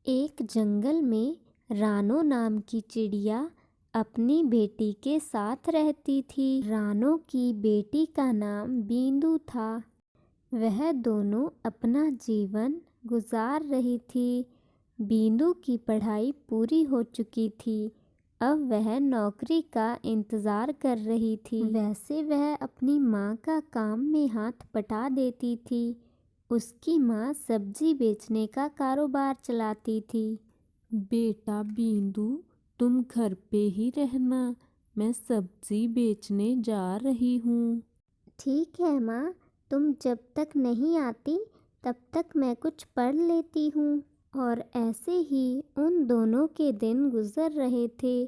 एक जंगल में रानो नाम की चिड़िया अपनी बेटी के साथ रहती थी। रानो की बेटी का नाम बींदू था। वह दोनों अपना जीवन गुजार रही थी। बींदू की पढ़ाई पूरी हो चुकी थी। अब वह नौकरी का इंतज़ार कर रही थी। वैसे वह अपनी माँ का काम में हाथ बटा देती थी। उसकी माँ सब्जी बेचने का कारोबार चलाती थी। बेटा बींदू, तुम घर पे ही रहना, मैं सब्जी बेचने जा रही हूँ। ठीक है माँ, तुम जब तक नहीं आती तब तक मैं कुछ पढ़ लेती हूँ। और ऐसे ही उन दोनों के दिन गुजर रहे थे।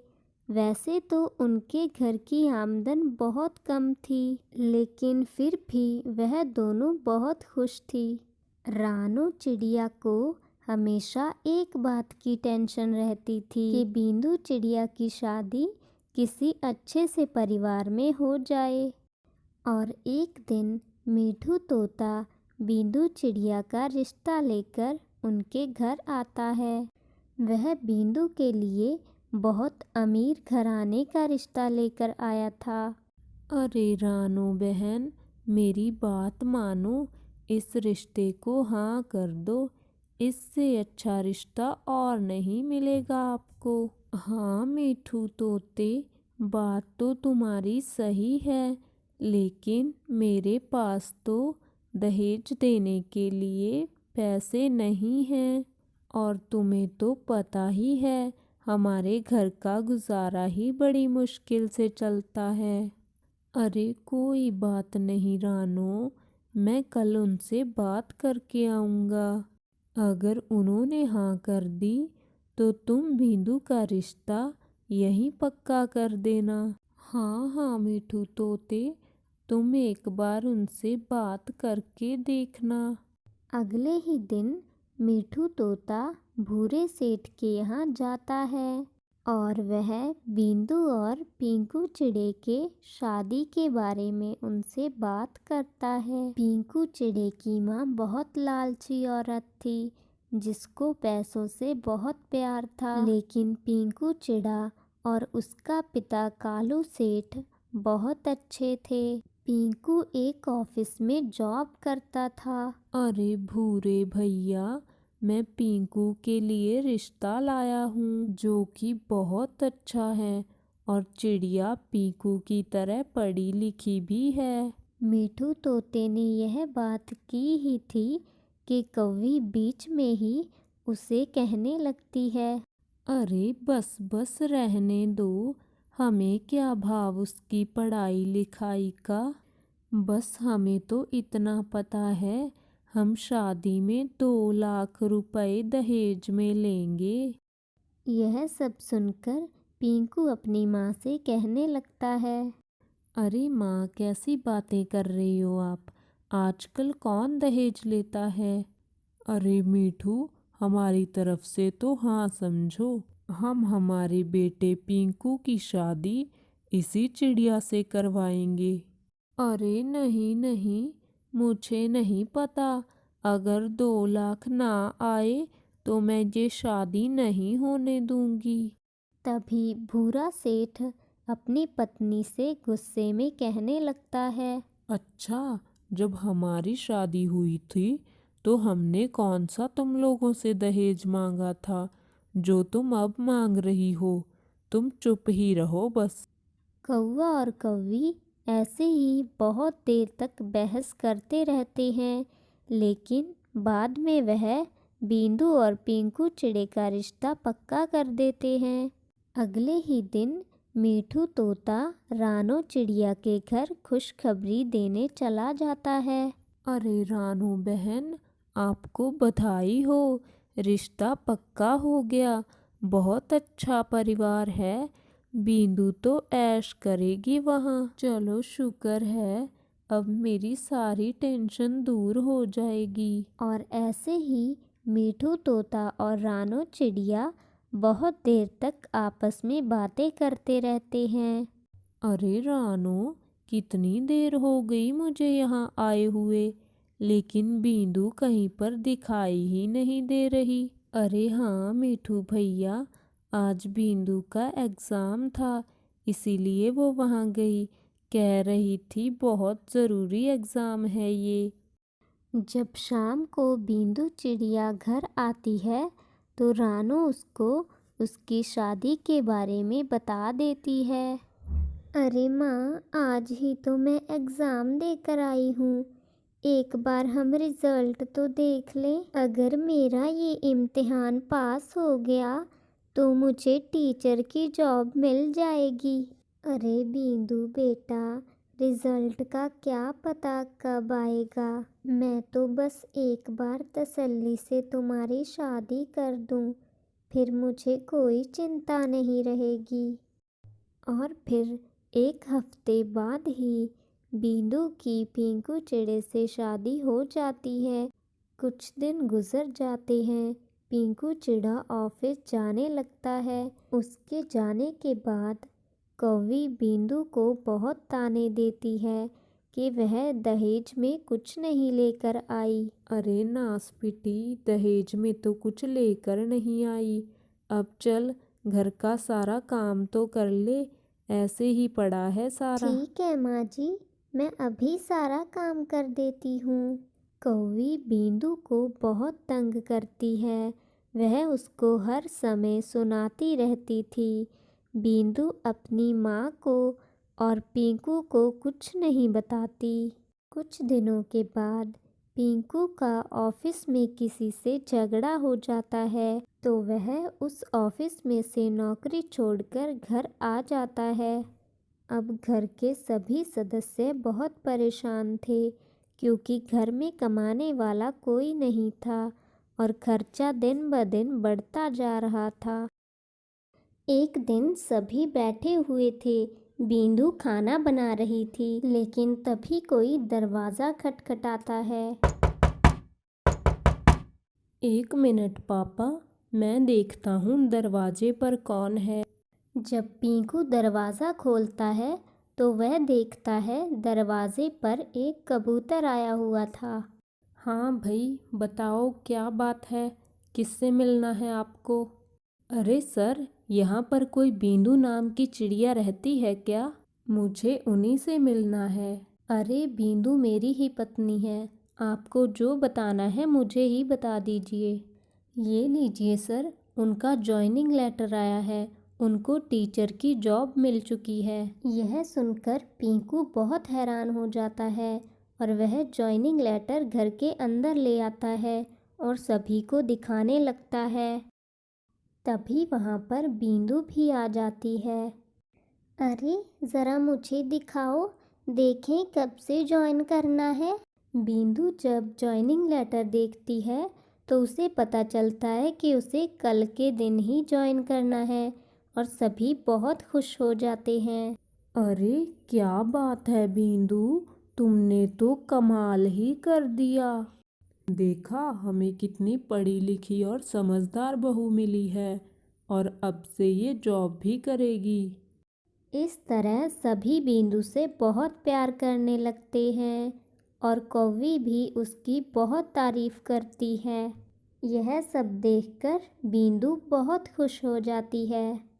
वैसे तो उनके घर की आमदन बहुत कम थी, लेकिन फिर भी वह दोनों बहुत खुश थी। रानो चिड़िया को हमेशा एक बात की टेंशन रहती थी कि बींदू चिड़िया की शादी किसी अच्छे से परिवार में हो जाए। और एक दिन मीठू तोता बींदू चिड़िया का रिश्ता लेकर उनके घर आता है। वह बींदू के लिए बहुत अमीर घराने का रिश्ता लेकर आया था। अरे रानो बहन, मेरी बात मानो, इस रिश्ते को हाँ कर दो। इससे अच्छा रिश्ता और नहीं मिलेगा आपको। हाँ मीठू तोते, बात तो तुम्हारी सही है, लेकिन मेरे पास तो दहेज देने के लिए पैसे नहीं हैं। और तुम्हें तो पता ही है, हमारे घर का गुजारा ही बड़ी मुश्किल से चलता है। अरे कोई बात नहीं रानो, मैं कल उनसे बात करके आऊँगा। अगर उन्होंने हाँ कर दी तो तुम बींदू का रिश्ता यहीं पक्का कर देना। हाँ हाँ मीठू तोते, तुम एक बार उनसे बात करके देखना। अगले ही दिन मीठू तोता भूरे सेठ के यहाँ जाता है और वह बींदू और पिंकू चिड़े के शादी के बारे में उनसे बात करता है। पिंकू चिड़े की माँ बहुत लालची औरत थी, जिसको पैसों से बहुत प्यार था। लेकिन पिंकू चिड़ा और उसका पिता कालू सेठ बहुत अच्छे थे। पिंकू एक ऑफिस में जॉब करता था। अरे भूरे भैया, मैं पिंकू के लिए रिश्ता लाया हूँ जो कि बहुत अच्छा है, और चिड़िया पिंकू की तरह पढ़ी लिखी भी है। मीठू तोते ने यह बात की ही थी कि कौवी बीच में ही उसे कहने लगती है, अरे बस बस रहने दो, हमें क्या भाव उसकी पढ़ाई लिखाई का। बस हमें तो इतना पता है, हम शादी में 2 लाख रुपए दहेज में लेंगे। यह सब सुनकर पिंकू अपनी माँ से कहने लगता है, अरे माँ, कैसी बातें कर रही हो आप? आजकल कौन दहेज लेता है? अरे मीठू, हमारी तरफ से तो हाँ समझो, हम हमारे बेटे पिंकू की शादी इसी चिड़िया से करवाएंगे। अरे नहीं नहीं, मुझे नहीं पता। अगर 2 लाख ना आए तो मैं ये शादी नहीं होने दूंगी। तभी भूरा सेठ अपनी पत्नी से गुस्से में कहने लगता है, अच्छा, जब हमारी शादी हुई थी तो हमने कौन सा तुम लोगों से दहेज मांगा था जो तुम अब मांग रही हो? तुम चुप ही रहो बस। कौवा और कौवी ऐसे ही बहुत देर तक बहस करते रहते हैं, लेकिन बाद में वह बींदू और पिंकू चिड़े का रिश्ता पक्का कर देते हैं। अगले ही दिन मीठू तोता रानो चिड़िया के घर खुशखबरी देने चला जाता है। अरे रानू बहन, आपको बधाई हो, रिश्ता पक्का हो गया। बहुत अच्छा परिवार है, बींदू तो ऐश करेगी वहाँ। चलो शुक्र है, अब मेरी सारी टेंशन दूर हो जाएगी। और ऐसे ही मीठू तोता और रानो चिड़िया बहुत देर तक आपस में बातें करते रहते हैं। अरे रानो, कितनी देर हो गई मुझे यहाँ आए हुए, लेकिन बींदू कहीं पर दिखाई ही नहीं दे रही। अरे हाँ मीठू भैया, आज बिंदु का एग्ज़ाम था, इसीलिए वो वहाँ गई। कह रही थी बहुत ज़रूरी एग्ज़ाम है ये। जब शाम को बिंदु चिड़िया घर आती है तो रानू उसको उसकी शादी के बारे में बता देती है। अरे माँ, आज ही तो मैं एग्ज़ाम देकर आई हूँ। एक बार हम रिज़ल्ट तो देख लें। अगर मेरा ये इम्तिहान पास हो गया तो मुझे टीचर की जॉब मिल जाएगी। अरे बिंदु बेटा, रिज़ल्ट का क्या पता कब आएगा। मैं तो बस एक बार तसल्ली से तुम्हारी शादी कर दूँ, फिर मुझे कोई चिंता नहीं रहेगी। और फिर एक हफ्ते बाद ही बिंदु की पिंकू चिड़े से शादी हो जाती है। कुछ दिन गुजर जाते हैं। पिंकू चिड़ा ऑफिस जाने लगता है। उसके जाने के बाद कौवी बिंदु को बहुत ताने देती है कि वह दहेज में कुछ नहीं लेकर आई। अरे नासपिटी, दहेज में तो कुछ लेकर नहीं आई। अब चल, घर का सारा काम तो कर ले, ऐसे ही पड़ा है सारा। ठीक है माँ जी, मैं अभी सारा काम कर देती हूँ। कौवी बिंदु को बहुत तंग करती है। वह उसको हर समय सुनाती रहती थी। बिंदु अपनी माँ को और पिंकू को कुछ नहीं बताती। कुछ दिनों के बाद पिंकू का ऑफिस में किसी से झगड़ा हो जाता है तो वह उस ऑफिस में से नौकरी छोड़कर घर आ जाता है। अब घर के सभी सदस्य बहुत परेशान थे क्योंकि घर में कमाने वाला कोई नहीं था और खर्चा दिन ब दिन बढ़ता जा रहा था। एक दिन सभी बैठे हुए थे। बिंदु खाना बना रही थी, लेकिन तभी कोई दरवाज़ा खटखटाता है। एक मिनट पापा, मैं देखता हूँ दरवाजे पर कौन है। जब पिंकू दरवाज़ा खोलता है तो वह देखता है दरवाजे पर एक कबूतर आया हुआ था। हाँ भाई, बताओ क्या बात है, किससे मिलना है आपको? अरे सर, यहाँ पर कोई बिंदु नाम की चिड़िया रहती है क्या? मुझे उन्हीं से मिलना है। अरे बिंदु मेरी ही पत्नी है, आपको जो बताना है मुझे ही बता दीजिए। ये लीजिए सर, उनका जॉइनिंग लेटर आया है। उनको टीचर की जॉब मिल चुकी है। यह सुनकर पिंकू बहुत हैरान हो जाता है और वह जॉइनिंग लेटर घर के अंदर ले आता है और सभी को दिखाने लगता है। तभी वहाँ पर बिंदु भी आ जाती है। अरे ज़रा मुझे दिखाओ, देखें कब से ज्वाइन करना है। बिंदु जब ज्वाइनिंग लेटर देखती है तो उसे पता चलता है कि उसे कल के दिन ही ज्वाइन करना है और सभी बहुत खुश हो जाते हैं। अरे क्या बात है बिंदु, तुमने तो कमाल ही कर दिया। देखा, हमें कितनी पढ़ी लिखी और समझदार बहू मिली है, और अब से ये जॉब भी करेगी। इस तरह सभी बिंदु से बहुत प्यार करने लगते हैं और कौवी भी उसकी बहुत तारीफ करती है। यह सब देखकर बिंदु बहुत खुश हो जाती है।